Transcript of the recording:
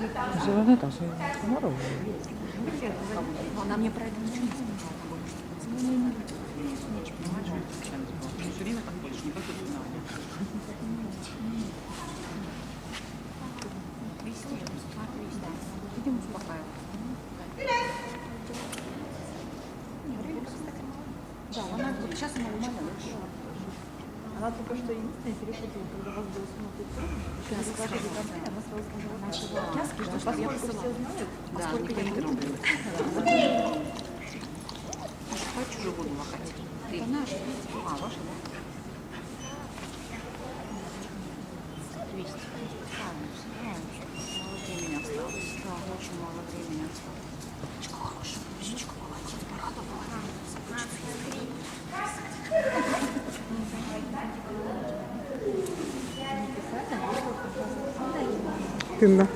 Зеленый там мороз. Она мне про это ничего не сказала. Все время так больше, не только финальне. Идем успокаивать. Да, она вот сейчас она нормально. Она только что единственная перепутала, когда вас было смотреть. Когда вы сложили концы, она сразу сказала, поскольку все знают, Да, поскольку никто я не буду. трогает. Хватит чужую воду лохать. Это наша. А, ваша, да? 200. Правильно, все. Мало времени осталось. Да, очень мало времени осталось. Птичка хорошая, птичка молодец, порадовала. Тында.